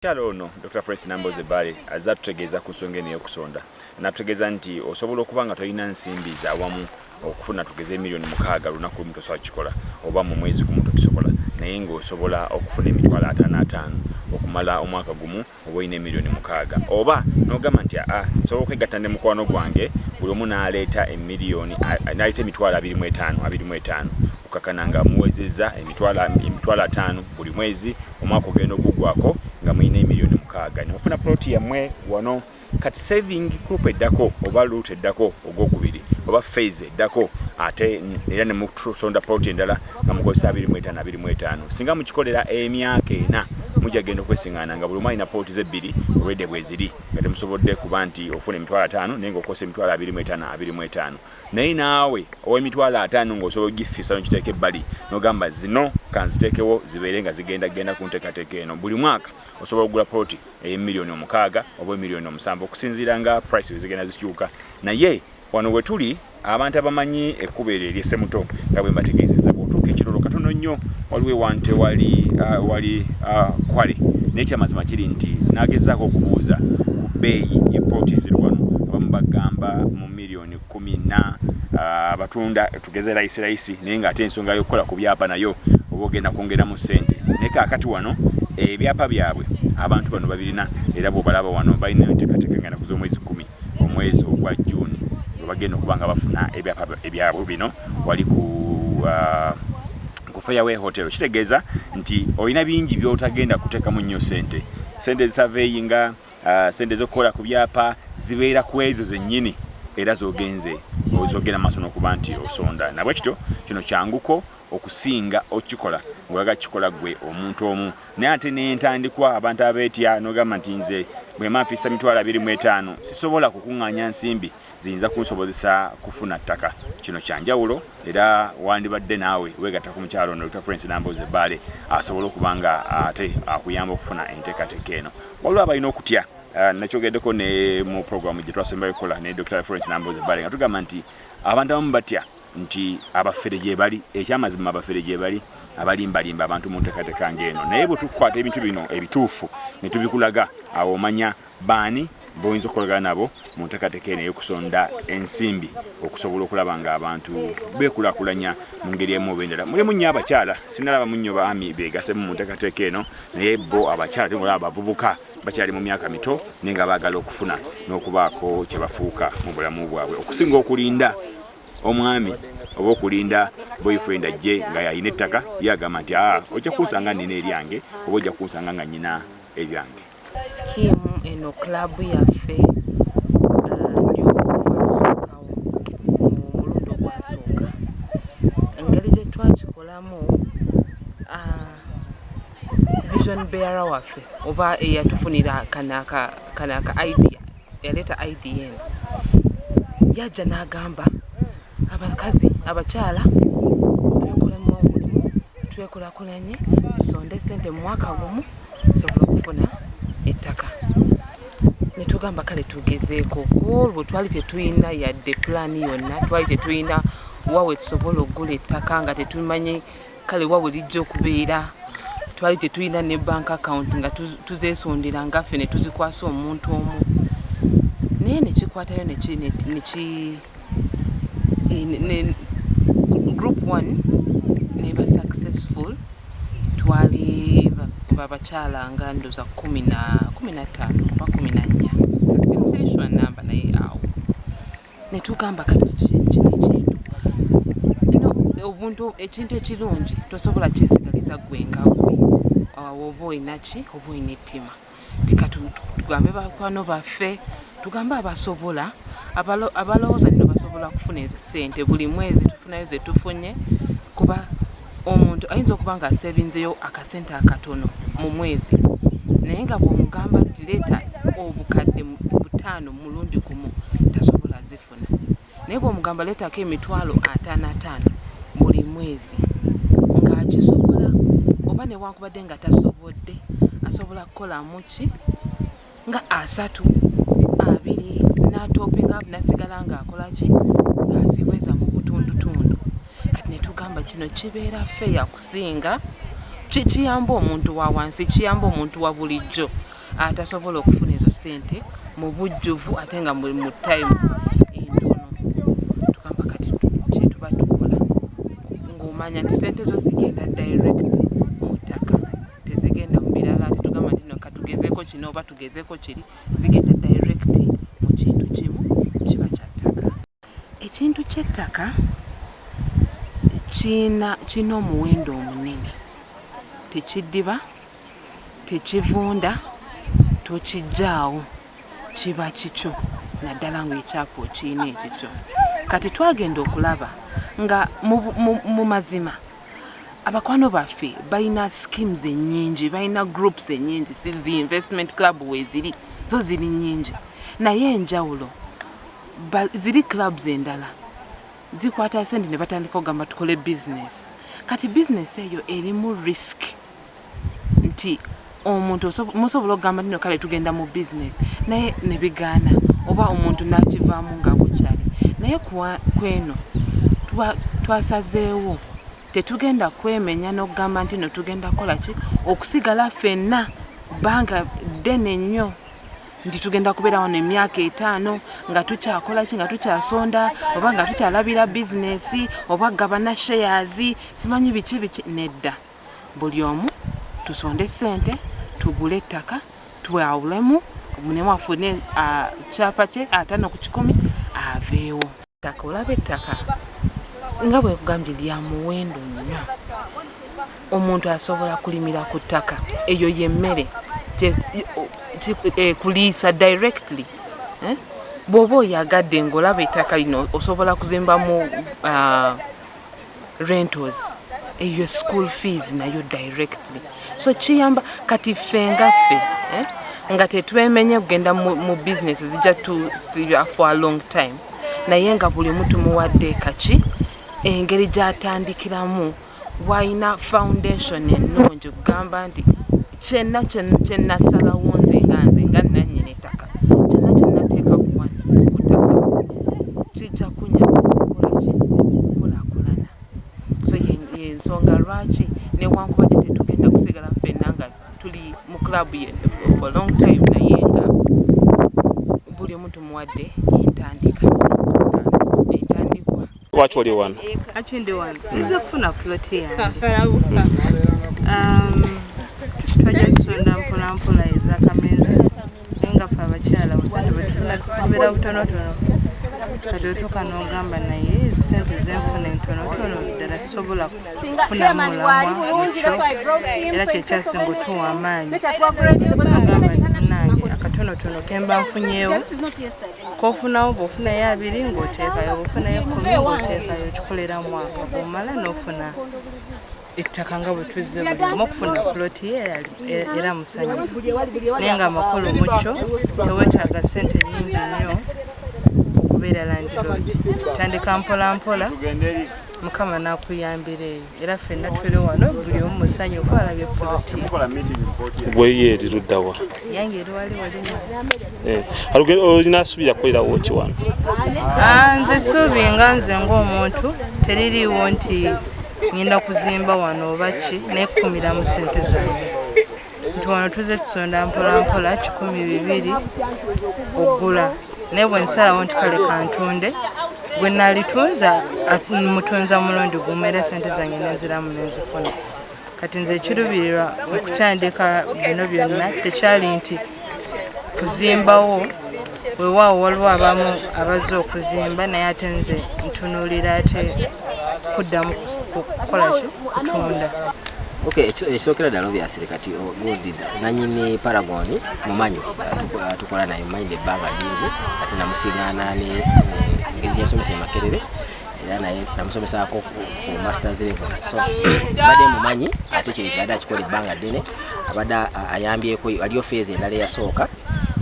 Kyalo ono Dr. Francis Namboze Bale azza tutegeeza ku nsonga eno y'okusonda. Natutegeeza nti osobola okuba nga tolina nsimbi za wamu okufuna tugeze milioni 6 lunaku lumu tosobola kikola oba mu mwezi gumu tokisobola naye ng'osobola okufuna emitwalo 55 okumala omwaka gumu oba olina milioni 6 oba n'ogamba nti nsobola okwegatta ne mukwano gwange buli omu n'aleeta emiliyoni n'aleeta emitwalo 25 okakana nga muwezezza emitwalo 5 buli mwezi omwaka ogenda okuggwako nga mulina emiliyoni 6 nimufuna ploti yammwe wano kati saving group eddako oba route eddako ogwokubiri oba phase eddako ate era ne musonda ploti endala nga mukozesa 25 singa mukikolera emyaka 4 mujja genda okwesingana nga buli mwalina ploti ze 2 olwedde bweziri nga temusobodde kuba nti ofuna emitwalo 5 naye ng'okosa emitwalo 25 naye naawe ow'emitwalo 5 ng'osobola ogifisa n'okiteeka ebbali n'ogamba zino kanziteekewo zibeere nga zigenda ku nteekateeka eno buli mwaka osobola okugula ploti ey'emiliyoni 6 oba emiliyoni 7 okusinziira nga price bwe zigenda zikyuka naye wano we tuli abantu abamanyi ekkubo eryo ery'essemuto nga bwe mbategeezezza bw'otuuka ekirolo katono nnyo waliwo ewante wali Kwale naye kyamazima kiri nti nagezaako okubuuza ku bbeeyi y'eplooti eziri wano abamu bagamba mu miliyoni 14 abatunda tugeze layisi naye ng'ate ensonga y'okukola ku byapa nayo oba ogenda kwongeramu ssente naye kaakati wano ebyapa byabwe abantu bano babirina era bw'obalaba wano balina enteekateeka ng'ennaku z'omwezi 10 omwezi ogwa Juuni bagenda okuba nga bafuna ebyapa ebyabwe bino wali ku Fairway Hotel kitegeeza nti olina bingi by'otagenda kuteekamu nnyo ssente zisurveyinga ssente z'okukola ku byapa zibeera ku ezo zennyini era zogenda maaso n'okuba nti osonda nabwe kityo kino kyanguko okusinga okikola ng'oyaga kikola gwe omuntu omu naye ate n'entandikwa abantu abeetya n'ogamba nti nze bwe manfisa mitwalo 25 sisobola kukuŋŋaanya nsimbi ziyinza kunsobozesa kufuna ttaka kino kyanjawulo era wandibadde naawe weegatta ku mukyalo ono Dr. Francis Namboze Bale asobola okuba nga ate akuyamba okufuna enteekateeka eno waliwo abalina okutya nakyogeddeko ne mu programu gye twasembayo okukola ne Dr. Francis Namboze Bale nga tugamba nti abantu abamu batya nti abafere gye bali ekyamazima abafere gye bali abalimbalimba abantu mu nteekateeka ng'eno naye bwe tukwata ebintu bino ebituufu ne tubikulaga awo omanya baani boyinza okukolagana nabo mu nteekateeka eno ey'okusonda ensimbi okusobola okulaba nga abantu beekulaakulanya mu ngeri emu oba endala mulimu nnyo abakyala sinalabamu nnyo baami beegasemu mu nteekateeka eno naye bo abakyala temulaba abavubuka bakyali mu myaka mito naye nga baagala okufuna n'okubaako kye bafuuka mu bulamu bwabwe okusinga okulinda omwami oba okulinda boyfriend ajje nga yalina ettaka yagamba nti ojja kunsanga nina eryange oba ojja kunsanga nga nyina ebyange skimu eno klabu yaffe ndi omukwasookawo mu mulundi ogwasooka engeri gye twakikolamu vision bearer waffe oba eyatufunira kanaka idea yaleeta idea eno yajja n'agamba abakazi abakyala twekolemu omulimu twekulakulanye tusonde ssente mu mwaka gumu tusobola okufuna ettaka ne tugamba kale tugezeeko olwo twali tetuyina yadde pulaani yonna twali tetuyina wawe tusobola okugula ettaka nga tetumanyi kale wawe lijja okubeera twali tetuyina ne bank account nga tuzeesondera nga ffe ne tuzikwasa omuntu omu naye nekikwatayo group 1 neba successful twali babakyala nga ndoza 15 oba 14 sirishwa namba naye awo netugamba kati kino obuntu ekintu ekirungi tosobola kyesigaliza gwe nga gwe oba olinaki oba olina ettima tugambe bakwano baffe tugambe abasobola abalowooza nino basobola kufuna ezo ssente buli mwezi tufunayo ze tufunye kuba omuntu ayinza okuba nga asevinzeyo akasente akatono mu mwezi naye nga bw'omugamba nti leeta obukadde 5 mulundi gumu tasobola zifuna naye bw'omugamba leetako emitwalo 55 buli mwezi ng'akisobola oba newankubadde nga tasobodde asobola kukolamu ki nga 3 2 n'atopinga nasigala ng'akola ki ng'aziweza mu butundutundu kati ne tugamba kino kibeera feya kusinga kiyamba omuntu wa wansi kiyamba omuntu wa bulijjo atasobola okufuna ezo ssente mu bujjuvu ate nga mu time entono. Tugamba kati kye tuba tukola ng'omanya nti ssente zo zigenda direct mu ttaka, tezigenda mu birala. Ate tugamba nti no katugezeeko kino oba tugezeeko kiri, zigenda direct mu kintu kimu kiba kya ttaka. Ekintu ky'ettaka kina omuwendo omunene, tekiddiba, tekivunda, tokijjaawo, kiba kikyo naddala ng'ekyapa okiina ekikyo. Kati twagenda okulaba nga mu mazima abakwano baffe balina schemes ennyingi, balina groups ennyingi, zi investment club weeziri zo ziri nnyingi, naye enjawulo ziri clubs endala zikwata sente ne batandika ogamba tukole business. Kati business eyo erimu risk nti omuntu musobola okugamba nti no kale tugenda mu business naye ne bigaana oba omuntu n'akivaamu nga bukyali. Naye kweno twasazeewo tetugenda kwemenya n'okugamba nti no tugenda kukola ki okusigala ffenna bbanga ddene nnyo nti tugenda kubeera wano emyaka 5 nga tukyakola ki, nga tukyasonda oba nga tukyalabira bizinesi oba gabana shares simanyi biki nedda. Buli omu tusonde ssente, tugule ettaka, twawulemu, omunemu afune kyapa kye 5 ku 10 aveewo. Ettaka, olaba ettaka nga bwe kugambye lya muwendo nnyo. Omuntu asobola kulimira ku ttaka, eyo y'emmere kuliisa directly. Bw'oba oyagadde ng'olaba ettaka lino osobola kuzimbamu rentals, eyo school fees nayo directly. So kiyamba kati ffe ngaffe nga tetwemenye kugenda mu business zijja tusiba for a long time, naye nga buli muntu muwadde kaki engeri gy'atandikiramu wayina foundation ennungi kugamba nti kyennasalawo nze nga nannyini ettaka kyennateeka ku ttaka kijja kunyamba okukulaakulana. So y'ensonga lwaki newankubadde tetugenda kusigala ffenna nga tuli mu club for long time, naye nga buli omuntu muwadde entandikwa. Lwaki oli wano? Akindi wano nze kufuna ploti yange. Twajja tusonda mpolampola ez'akamenzi naye nga ffe abakyala busente bwe tufuna tubeera butonotono. Kati otuuka n'ogamba naye ssente zenfuna entonotono ddala sisobola kufunamu mulamwa mukyo era kyekyasinga otuwa amaanyi. Agamba nange akatonotono ke mba nfunyeewo kofunawo, bw'ofunayo 2 ng'oteekayo, bw'ofunayo 10 ng'oteekayo, kikolera mwaka bw'omala n'ofuna ettaka nga bwe tuzze buli omu okufuna ploti ye era musanyufu. Naye nga amakulu mukyo teweetaaga ssente nnyingi nnyo okubeera landlord. Tandika mpolampola, Mukama n'akuyambira eyo era ffenna tuli wano buli omu musanyufu alabye ploti. Gwe ye eruddawa? Yange eri wali olina asuubira kukolerawo ki wano? Nze suubi nga nze ng'omuntu teririiwo nti ngenda kuzimba wano oba ki nekumiramu ssente zange. Nti wano tuze tusonda mpolampola 1,200 ogula, naye bwe nsalawo nti kale kantunde gwe nalitunza mutunza mulundi gumu era ssente zange nenziramu nenzifuna. Kati nze ekiruubirirwa okutandika bino byonna tekyali nti kuzimbawo, weewaawo waliwo abamu abazze okuzimba naye ate nze ntunuulira ate kuddamu kukola ki kutunda. Ekisookera ddala obyasire kati nanyini Paragoni mumanyi tukola naye mumanyi ebbanga lingi ate namusiŋŋaana engeri gyensomesa Makerere era naye namusomesaako ku masters level. So badde mumanyi ate kiri kyadde akikola ebbanga ddene, abadde ayambyeko waliyo feezi endala eyasooka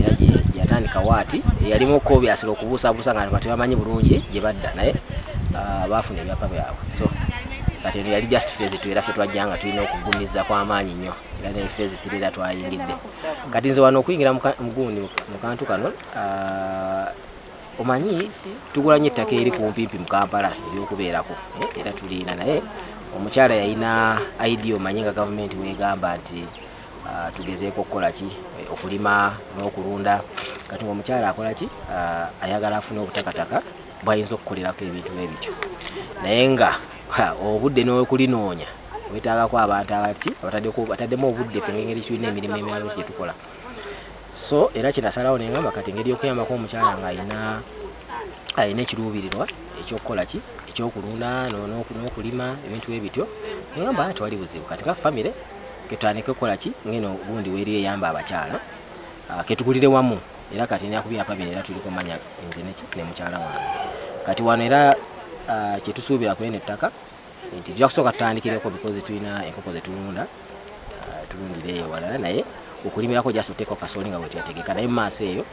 era gyatandika waati yalimu obyasire okubuusabuusa nga tebamanyi bulungi gye badda naye baafuna ebyapa byabwe. So kati eno yali just phase 2 era ffe twajja nga tulina okugumiza kw'amaanyi nnyo era ne phase 3 era twayingidde. Kati nze wano okuyingira mugundi mu kantu kano omanyi tugula nnyo ettaka eri kumpimpi mu Kampala ery'okubeerako era tuliina naye omukyala yalina idea omanyi nga gavumenti weegamba nti tugezeeko okukola ki okulima n'okulunda kati omukyala akola ki ayagala afune obutakataka bwayinza okukolerako ebintu ebityo naye nga obudde n'okulinoonya wetaagako abantu abati bataddemu obudde ffe ngeri tulina emirimu emirala gye tukola so era kinasalawo nengamba kati engeri y'okuyambako omukyala nga ayina ekiruubirirwa ekyokukola ki ekyokulunda n'okulima ebintu ebityo engamba tewali buzibu kati nga famire ketutandike okukola ki ngeno gundi weri eyamba abakyala ketugulire wamu era kati nyakubyapa bino era tuliko manya nze ne mukyala wange kati wano era kyetusuubira kwene ettaka nti tujja kusooka tutandikireko because tulina enkoko zetulunda tulundire ewalala naye okulimirako just oteekako kasooli nga bwetyategeka naye mu maaso eyo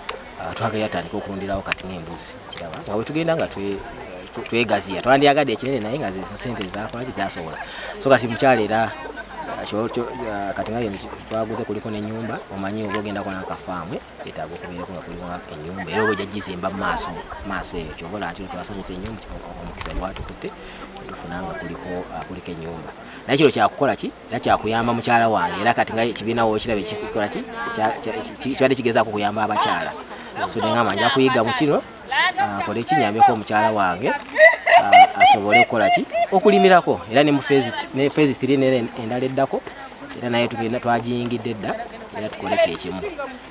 twagala yatandika okulundirawo kati ng'embuzi kiraba nga bwetugenda nga twegaziya twandiyagadde ekinene naye nga sente zakolaki zasobola so kati mukyala era kati nga twaguze kuliko n'ennyumba omanyi oba ogendako n'akafaamwe etaaga okubeerako nga kuliko ennyumba era oba ojja gizimba mu maaso eyo kyobola nti twasanyusa ennyumba omukisa gwatukutte tufunanga kuliko ennyumba naye kino kyakukola ki era kyakuyamba mukyala wange era kati nga ekibiina wo ekiraba ekikola ki kibadde kigezaako kuyamba abakyala so nengamba nja kuyiga mu kino kole kinyambeko omukyala wange asobole okukola ki okulimirako era ne mu phase 3 endala eddako era naye tugenda twagiyingidde edda era tukole kyekimu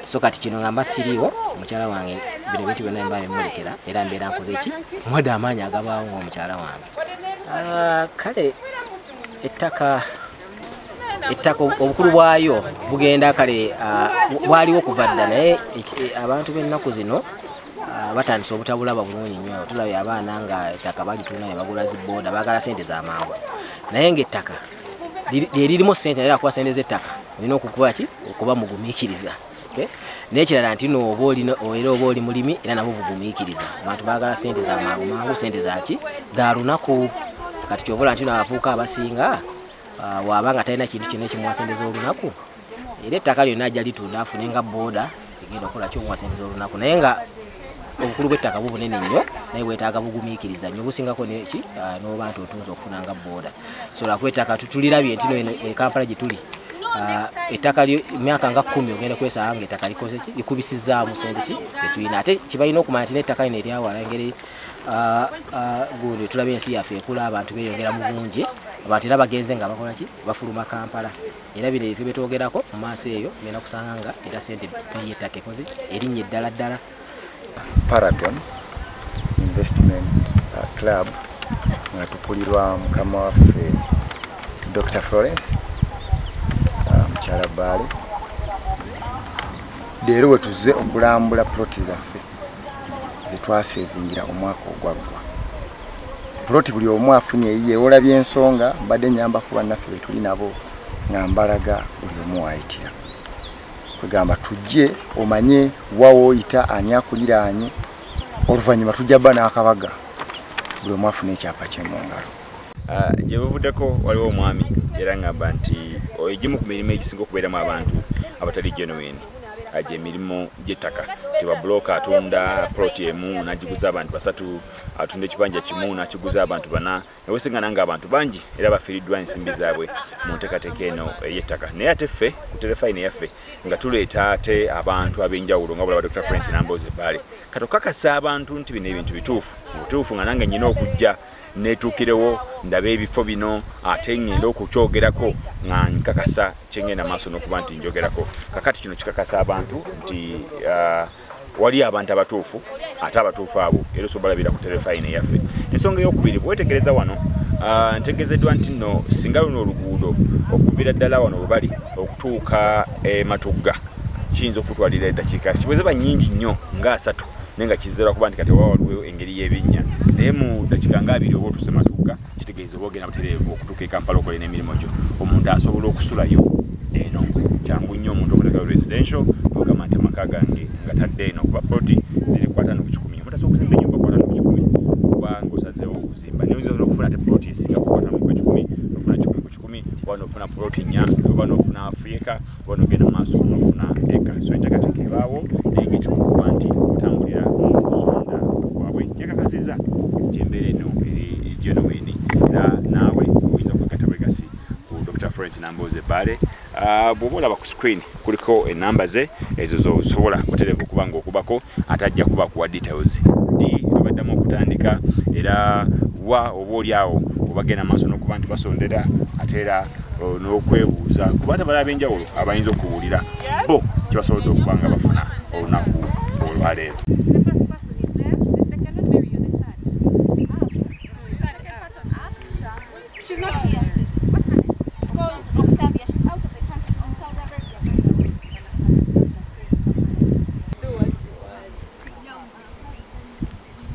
so kati kino ngamba siriiwo omukyala wange bino bintu byonna mba bimulekera era mbeera nkoze ki mwada amaanyi agabaawo ng'omukyala wange kale ettaka obukulu bwayo bugenda kale bwaliwo okuva dda naye abantu b'ennaku zino batandise obutabulaba bulungi nnyo tulabye abaana nga ettaka balitunda ne bagula zibooda baagala sente z'amangu naye ng'ettaka lyeririmu sente naye akuba sente z'ettaka olina okukuba ki okuba mugumiikiriza naye ekirala nti no oba oli mulimi era nabo bugumiikiriza abantu baagala sente z'amangu sente zaki za lunaku kati kyobola nti n'abavubuka abasinga waba nga talina kintu kyonna ekimuwa sente z'olunaku era ettaka lyonna ajja litunda afune nga booda egenda okukola kyomuwa sente z'olunaku naye nga obukulu bw'ettaka bubunene nnyo naye bwetaaga bugumiikiriza nnyo busingako neki n'oba nti otunza okufuna nga booda so lwakuba ettaka tutulirabye nti no Kampala gye tuli ettaka emyaka nga 10 ogenda kwesanga nga ettaka likoze ki likubisizzaamu sente ki tetulina ate kibalina okumanya nti n'ettaka lino eryawala engeri gundi tulabye ensi yaffe ekula abantu beeyongera mu bungi abantu era bagenze nga bakola ki bafuluma Kampala era bino ebifo byetwogerako mu maaso eyo genda kusanga nga era sente y'ettaka ekoze erinnya eddala ddala Paragon Investment Club nga tukulirwa mukama waffe Dr. Florence mukyala Bale leero we tuzze okulambula ploti zaffe zetwasevingira omwaka ogwaggwa ploti buli omu afunye eyiye olabye ensonga mbadde nyamba ku bannaffe be tuli nabo nga mbalaga buli omu waayitira kwegamba tujje omanye wawo oyita ani akuliraanye oluvannyuma tujja bba n'akabaga buli omu afuna ekyapa kye mu ngalo gye buvuddeko waliwo omwami era ngamba nti egimu ku mirimu egisinga okubeeramu abantu abatali genuine emirimu gy'ettaka tebabulooka atunda ploti emu n'agiguza abantu 3 atunda ekibanja kimu n'akiguza abantu 4 ewesingana nga abantu bangi era bafiiriddwa ensimbi zaabwe mu nteekateeka eno ey'ettaka naye ate ffe ku terefayini yaffe nga tuleeta ate abantu ab'enjawulo nga bulaba Dr. Florence Namboze Bale katokakasa abantu nti bino ebintu bituufu nga nange nnyina okujja netuukirewo ndaba ebifo bino ate ngenda okukyogerako nga nkakasa kyengenda maaso n'okuba nti njogerako kakati kino kikakasa abantu nti wali abantu abatuufu ate abatuufu abo era osobalabira ku terefayini yaffe ensonga ey'okubiri bwetegereza wano ntegezeddwa nti nno singa luno oluguudo okuviira ddala wano we bali okutuuka Matugga kiyinza okutwalira eddakiika kibwe ziba nnyingi nnyo nga 3 naye nga kizera kuba nti kati waliwo engeri y'ebinnya naye mu dakiika nga 2 oba otuuse Matugga kitegeeza oba ogenda butereevu okutuuka e Kampala okola n'emirimu gyo omuntu asobola okusulayo eno kyangu nnyo omuntu okutekayo residential ogamba nti amaka gange ngatadde eno kuba ploti ziri 45 omuntu asobola okuzimba ennyumba 45 kuba ng'osazeewo okuzimba naye oyinza n'okufuna ate ploti esinga ku 45 ofuna 10 oba n'ofuna ploti 4 oba n'ofuna Afrika oba n'ogenda mu maaso n'ofuna eka so enteekateeka ebaawo naye ng'ekikuba nti otambulira mu kusonda kwabwe kyekakasiza nti embeera eno genuine era naawe oyinza kwegatta bwegasi ku Dr. Florence Namboze Bale bw'oba olaba ku screen kuliko enamba ze ezo zosobola kutereka okuba ng'okubako atajja kuba kuwa details di baddamu okutandika era wa oba oli awo obagenda maaso n'okuba nti basondera ate era n'okwebuuza ku bantu abalala ab'enjawulo abayinza okubuulira bo kye basobodde okuba nga bafuna olunaku olwaleero.